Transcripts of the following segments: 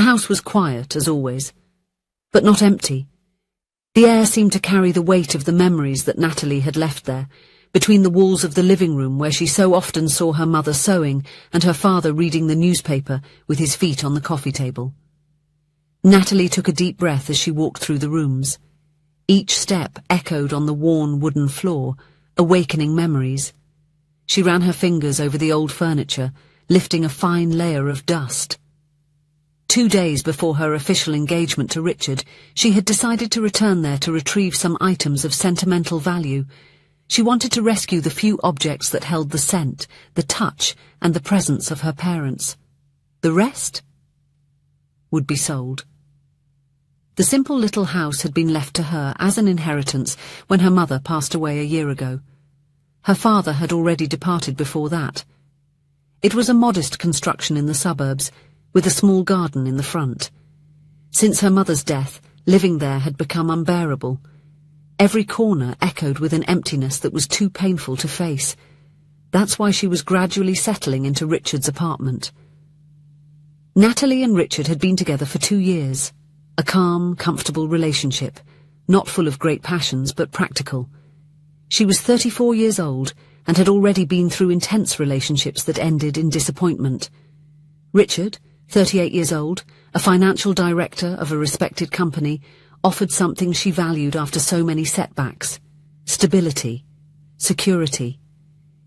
house was quiet, as always, but not empty. The air seemed to carry the weight of the memories that Natalie had left there, between the walls of the living room where she so often saw her mother sewing and her father reading the newspaper with his feet on the coffee table. Natalie took a deep breath as she walked through the rooms. Each step echoed on the worn wooden floor, awakening memories. She ran her fingers over the old furniture, lifting a fine layer of dust. 2 days before her official engagement to Richard, she had decided to return there to retrieve some items of sentimental value. She wanted to rescue the few objects that held the scent, the touch, and the presence of her parents. The rest would be sold. The simple little house had been left to her as an inheritance when her mother passed away a year ago. Her father had already departed before that. It was a modest construction in the suburbs, with a small garden in the front. Since her mother's death, living there had become unbearable. Every corner echoed with an emptiness that was too painful to face. That's why she was gradually settling into Richard's apartment. Natalie and Richard had been together for 2 years. A calm, comfortable relationship, not full of great passions, but practical. She was 34 years old and had already been through intense relationships that ended in disappointment. Richard, 38 years old, a financial director of a respected company, offered something she valued after so many setbacks: stability, security.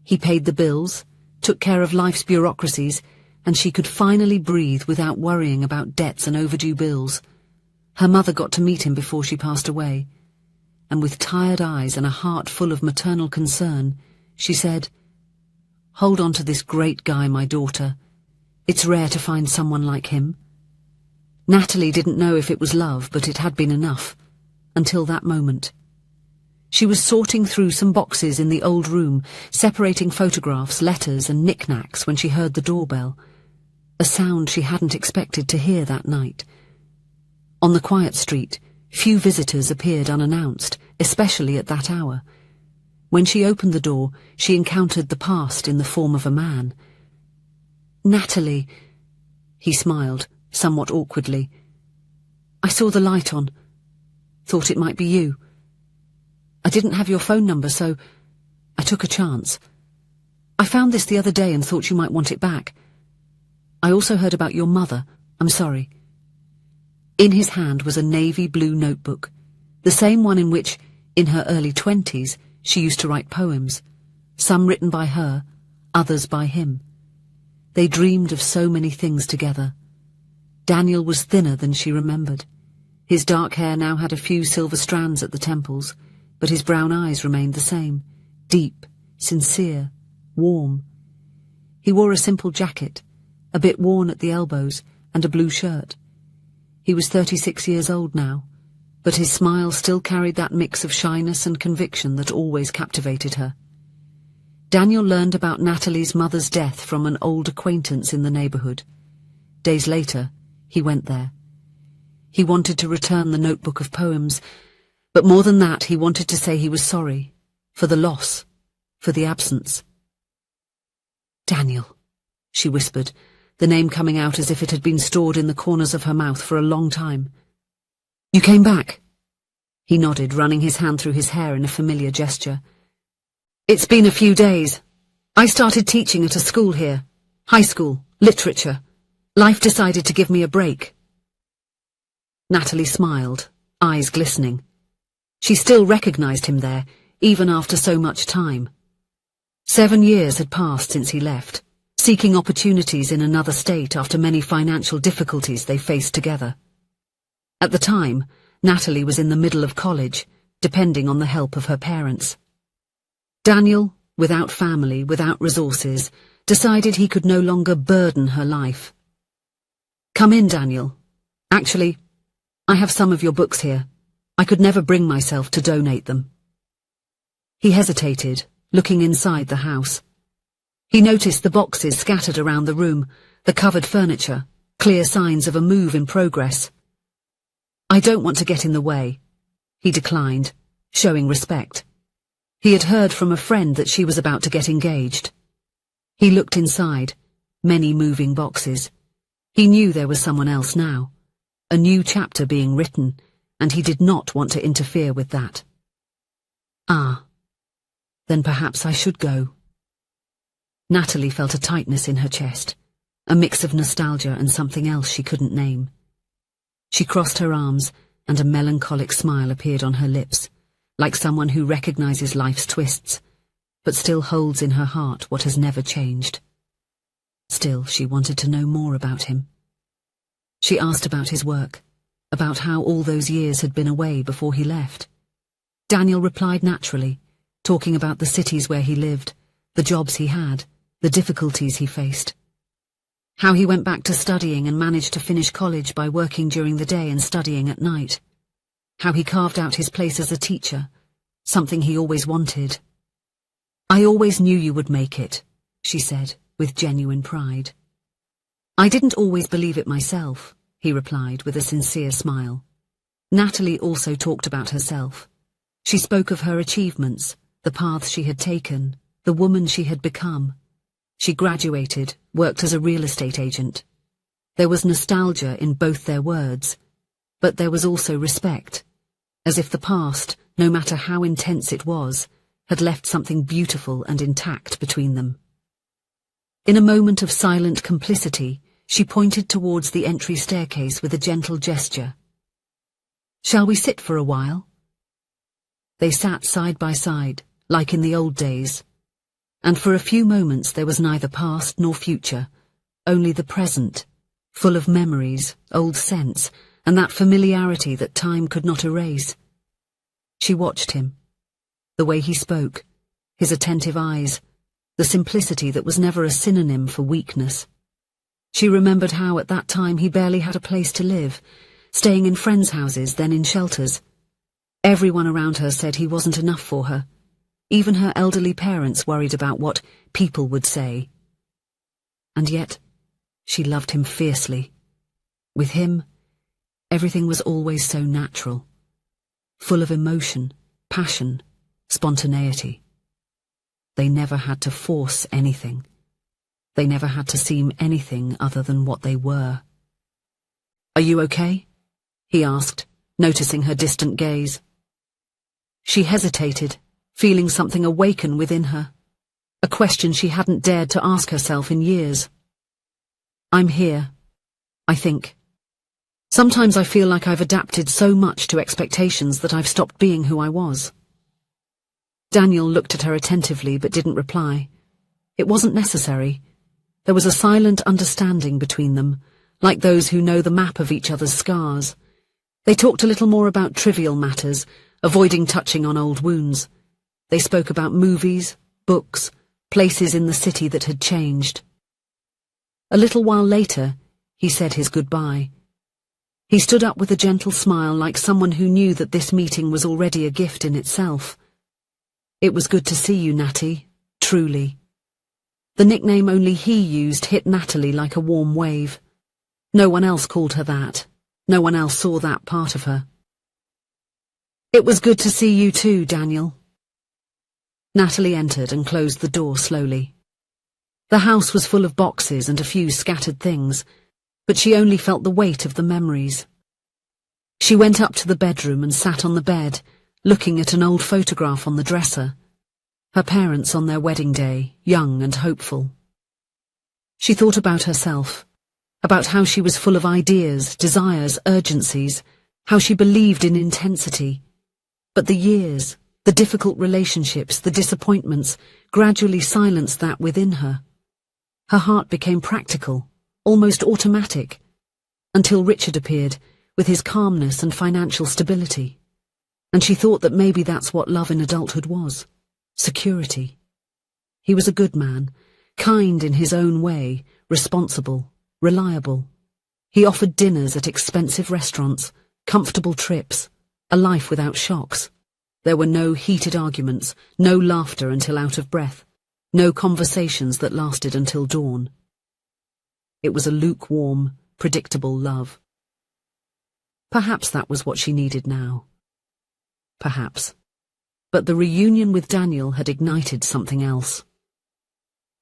He paid the bills, took care of life's bureaucracies, and she could finally breathe without worrying about debts and overdue bills. Her mother got to meet him before she passed away, and with tired eyes and a heart full of maternal concern, she said, "Hold on to this great guy, my daughter. It's rare to find someone like him." Natalie didn't know if it was love, but it had been enough, until that moment. She was sorting through some boxes in the old room, separating photographs, letters, and knickknacks when she heard the doorbell, a sound she hadn't expected to hear that night. On the quiet street, few visitors appeared unannounced, especially at that hour. When she opened the door, she encountered the past in the form of a man. "Natalie," he smiled, somewhat awkwardly. "I saw the light on. Thought it might be you. I didn't have your phone number, so I took a chance. I found this the other day and thought you might want it back. I also heard about your mother. I'm sorry." In his hand was a navy blue notebook, the same one in which, in her early 20s, she used to write poems, some written by her, others by him. They dreamed of so many things together. Daniel was thinner than she remembered. His dark hair now had a few silver strands at the temples, but his brown eyes remained the same, deep, sincere, warm. He wore a simple jacket, a bit worn at the elbows, and a blue shirt. He was 36 years old now, but his smile still carried that mix of shyness and conviction that always captivated her. Daniel learned about Natalie's mother's death from an old acquaintance in the neighborhood. Days later, he went there. He wanted to return the notebook of poems, but more than that, he wanted to say he was sorry, for the loss, for the absence. "Daniel," she whispered, the name coming out as if it had been stored in the corners of her mouth for a long time. "You came back?" He nodded, running his hand through his hair in a familiar gesture. "It's been a few days. I started teaching at a school here. High school, literature. Life decided to give me a break." Natalie smiled, eyes glistening. She still recognized him there, even after so much time. 7 years had passed since he left, seeking opportunities in another state after many financial difficulties they faced together. At the time, Natalie was in the middle of college, depending on the help of her parents. Daniel, without family, without resources, decided he could no longer burden her life. "Come in, Daniel. Actually, I have some of your books here. I could never bring myself to donate them." He hesitated, looking inside the house. He noticed the boxes scattered around the room, the covered furniture, clear signs of a move in progress. "I don't want to get in the way," he declined, showing respect. He had heard from a friend that she was about to get engaged. He looked inside, many moving boxes. He knew there was someone else now, a new chapter being written, and he did not want to interfere with that. Ah, then perhaps I should go. Natalie felt a tightness in her chest, a mix of nostalgia and something else she couldn't name. She crossed her arms, and a melancholic smile appeared on her lips, like someone who recognizes life's twists, but still holds in her heart what has never changed. Still, she wanted to know more about him. She asked about his work, about how all those years had been away before he left. Daniel replied naturally, talking about the cities where he lived, the jobs he had, the difficulties he faced. How he went back to studying and managed to finish college by working during the day and studying at night. How he carved out his place as a teacher, something he always wanted. "I always knew you would make it," she said, with genuine pride. "I didn't always believe it myself," he replied with a sincere smile. Natalie also talked about herself. She spoke of her achievements, the paths she had taken, the woman she had become. She graduated, worked as a real estate agent. There was nostalgia in both their words, but there was also respect, as if the past, no matter how intense it was, had left something beautiful and intact between them. In a moment of silent complicity, she pointed towards the entry staircase with a gentle gesture. "Shall we sit for a while?" They sat side by side, like in the old days, and for a few moments there was neither past nor future, only the present, full of memories, old scents, and that familiarity that time could not erase. She watched him, the way he spoke, his attentive eyes, the simplicity that was never a synonym for weakness. She remembered how at that time he barely had a place to live, staying in friends' houses, then in shelters. Everyone around her said he wasn't enough for her. Even her elderly parents worried about what people would say. And yet, she loved him fiercely. With him, everything was always so natural, full of emotion, passion, spontaneity. They never had to force anything. They never had to seem anything other than what they were. "Are you okay?" he asked, noticing her distant gaze. She hesitated, feeling something awaken within her, a question she hadn't dared to ask herself in years. "I'm here, I think. Sometimes I feel like I've adapted so much to expectations that I've stopped being who I was." Daniel looked at her attentively but didn't reply. It wasn't necessary. There was a silent understanding between them, like those who know the map of each other's scars. They talked a little more about trivial matters, avoiding touching on old wounds. They spoke about movies, books, places in the city that had changed. A little while later, he said his goodbye. He stood up with a gentle smile, like someone who knew that this meeting was already a gift in itself. "It was good to see you, Natty, truly." The nickname only he used hit Natalie like a warm wave. No one else called her that. No one else saw that part of her. "It was good to see you too, Daniel." Natalie entered and closed the door slowly. The house was full of boxes and a few scattered things, but she only felt the weight of the memories. She went up to the bedroom and sat on the bed, looking at an old photograph on the dresser. Her parents on their wedding day, young and hopeful. She thought about herself, about how she was full of ideas, desires, urgencies, how she believed in intensity. But the years, the difficult relationships, the disappointments, gradually silenced that within her. Her heart became practical, almost automatic, until Richard appeared, with his calmness and financial stability. And she thought that maybe that's what love in adulthood was. Security. He was a good man, kind in his own way, responsible, reliable. He offered dinners at expensive restaurants, comfortable trips, a life without shocks. There were no heated arguments, no laughter until out of breath, no conversations that lasted until dawn. It was a lukewarm, predictable love. Perhaps that was what she needed now. Perhaps. But the reunion with Daniel had ignited something else.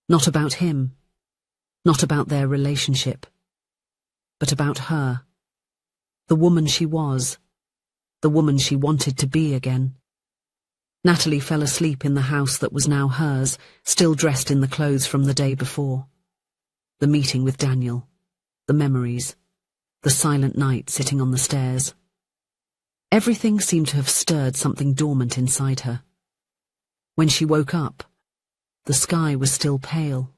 Not about him. Not about their relationship. but about her. The woman she was. The woman she wanted to be again. Natalie fell asleep in the house that was now hers, still dressed in the clothes from the day before. The meeting with Daniel. The memories. The silent night sitting on the stairs. Everything seemed to have stirred something dormant inside her. When she woke up, the sky was still pale.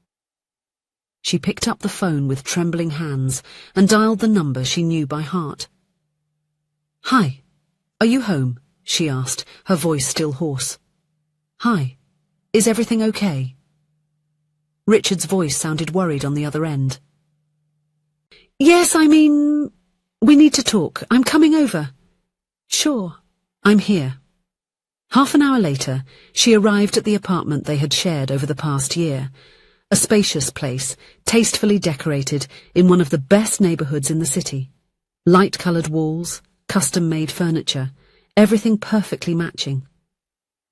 She picked up the phone with trembling hands and dialed the number she knew by heart. "Hi, are you home?" she asked, her voice still hoarse. "Hi, is everything okay?" Richard's voice sounded worried on the other end. "Yes, we need to talk. I'm coming over." "Sure, I'm here." Half an hour later, she arrived at the apartment they had shared over the past year, a spacious place, tastefully decorated in one of the best neighborhoods in the city. Light-colored walls, custom-made furniture, everything perfectly matching.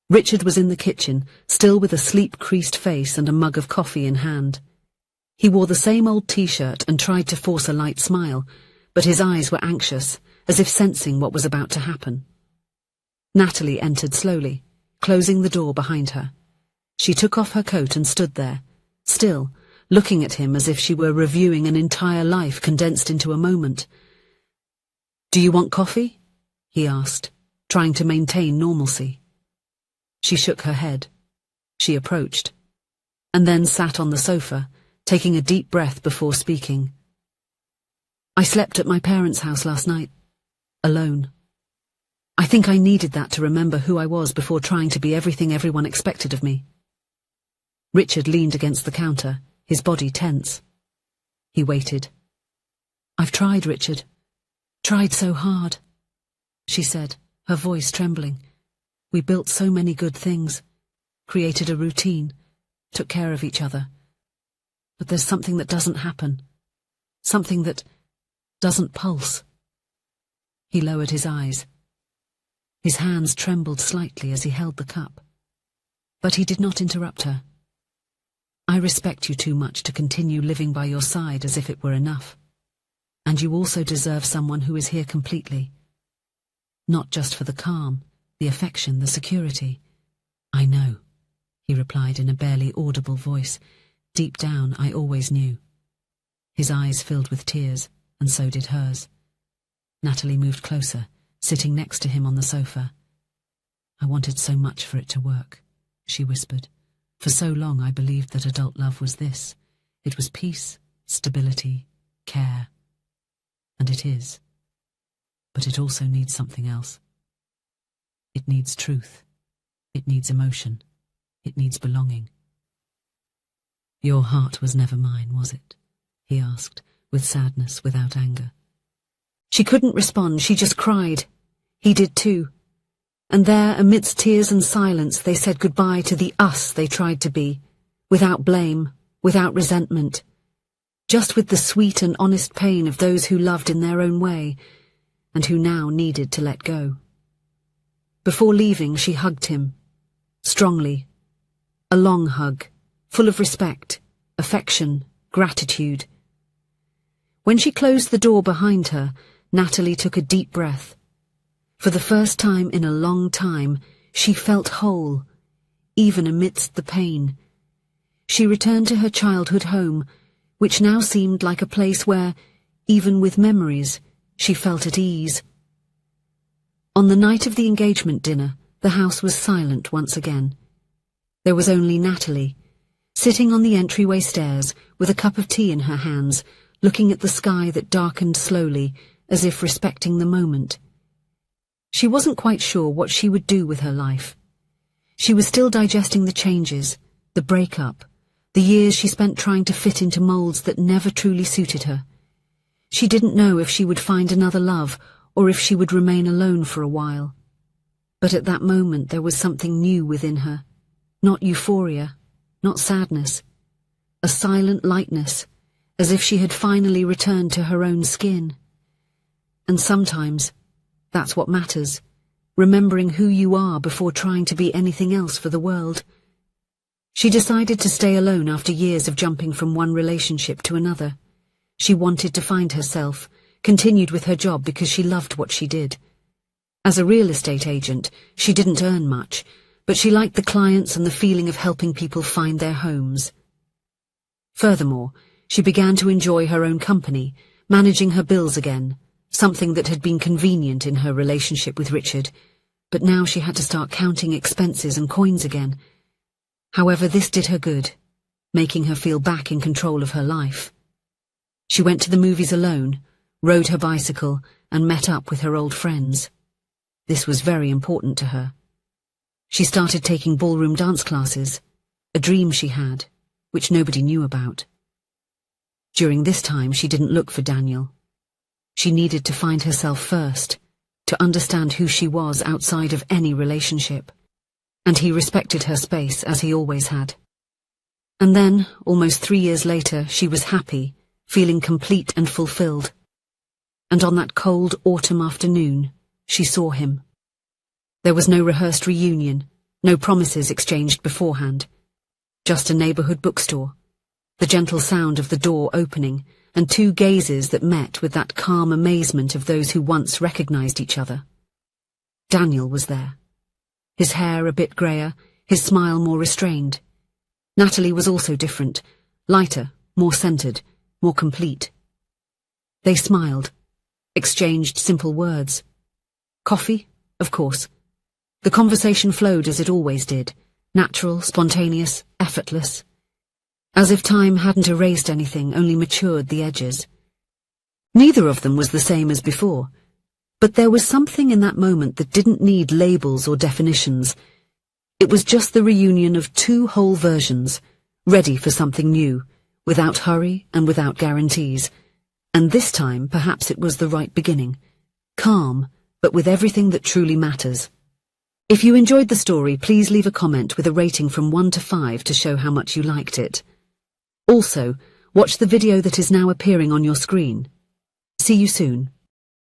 Richard was in the kitchen, still with a sleep-creased face and a mug of coffee in hand. He wore the same old t-shirt and tried to force a light smile, but his eyes were anxious, as if sensing what was about to happen. Natalie entered slowly, closing the door behind her. She took off her coat and stood there, still, looking at him as if she were reviewing an entire life condensed into a moment. "Do you want coffee?" he asked, trying to maintain normalcy. She shook her head. She approached, and then sat on the sofa, taking a deep breath before speaking. "I slept at my parents' house last night, alone. I think I needed that to remember who I was before trying to be everything everyone expected of me." Richard leaned against the counter, his body tense. He waited. "I've tried, Richard. Tried so hard," she said, her voice trembling. "We built so many good things, created a routine, took care of each other. But there's something that doesn't happen. Something that doesn't pulse." He lowered his eyes. His hands trembled slightly as he held the cup. But he did not interrupt her. "I respect you too much to continue living by your side as if it were enough. And you also deserve someone who is here completely. Not just for the calm, the affection, the security." "I know," he replied in a barely audible voice. "Deep down, I always knew." His eyes filled with tears, and so did hers. Natalie moved closer, sitting next to him on the sofa. "I wanted so much for it to work," she whispered. "For so long I believed that adult love was this. It was peace, stability, care. And it is. But it also needs something else. It needs truth. It needs emotion. It needs belonging." "Your heart was never mine, was it?" he asked, with sadness, without anger. She couldn't respond, she just cried. He did too. And there, amidst tears and silence, they said goodbye to the us they tried to be, without blame, without resentment, just with the sweet and honest pain of those who loved in their own way, and who now needed to let go. Before leaving, she hugged him, strongly. A long hug, full of respect, affection, gratitude. When she closed the door behind her, Natalie took a deep breath. For the first time in a long time, she felt whole, even amidst the pain. She returned to her childhood home, which now seemed like a place where, even with memories, she felt at ease. On the night of the engagement dinner, the house was silent once again. There was only Natalie, sitting on the entryway stairs with a cup of tea in her hands, looking at the sky that darkened slowly, as if respecting the moment. She wasn't quite sure what she would do with her life. She was still digesting the changes, the breakup, the years she spent trying to fit into molds that never truly suited her. She didn't know if she would find another love or if she would remain alone for a while. But at that moment there was something new within her. Not euphoria, not sadness. A silent lightness, as if she had finally returned to her own skin. And sometimes, that's what matters, remembering who you are before trying to be anything else for the world. She decided to stay alone after years of jumping from one relationship to another. She wanted to find herself, continued with her job because she loved what she did. As a real estate agent, she didn't earn much, but she liked the clients and the feeling of helping people find their homes. Furthermore, she began to enjoy her own company, managing her bills again, something that had been convenient in her relationship with Richard, but now she had to start counting expenses and coins again. However, this did her good, making her feel back in control of her life. She went to the movies alone, rode her bicycle, and met up with her old friends. This was very important to her. She started taking ballroom dance classes, a dream she had, which nobody knew about. During this time, she didn't look for Daniel. She needed to find herself first, to understand who she was outside of any relationship. And he respected her space, as he always had. And then, almost 3 years later, she was happy, feeling complete and fulfilled. And on that cold autumn afternoon, she saw him. There was no rehearsed reunion, no promises exchanged beforehand. Just a neighborhood bookstore, the gentle sound of the door opening, and 2 gazes that met with that calm amazement of those who once recognized each other. Daniel was there. His hair a bit grayer, his smile more restrained. Natalie was also different, lighter, more centered, more complete. They smiled, exchanged simple words. Coffee? Of course. The conversation flowed as it always did, natural, spontaneous, effortless. As if time hadn't erased anything, only matured the edges. Neither of them was the same as before, but there was something in that moment that didn't need labels or definitions. It was just the reunion of 2 whole versions, ready for something new, without hurry and without guarantees. And this time, perhaps it was the right beginning. Calm, but with everything that truly matters. If you enjoyed the story, please leave a comment with a rating from 1 to 5 to show how much you liked it. Also, watch the video that is now appearing on your screen. See you soon.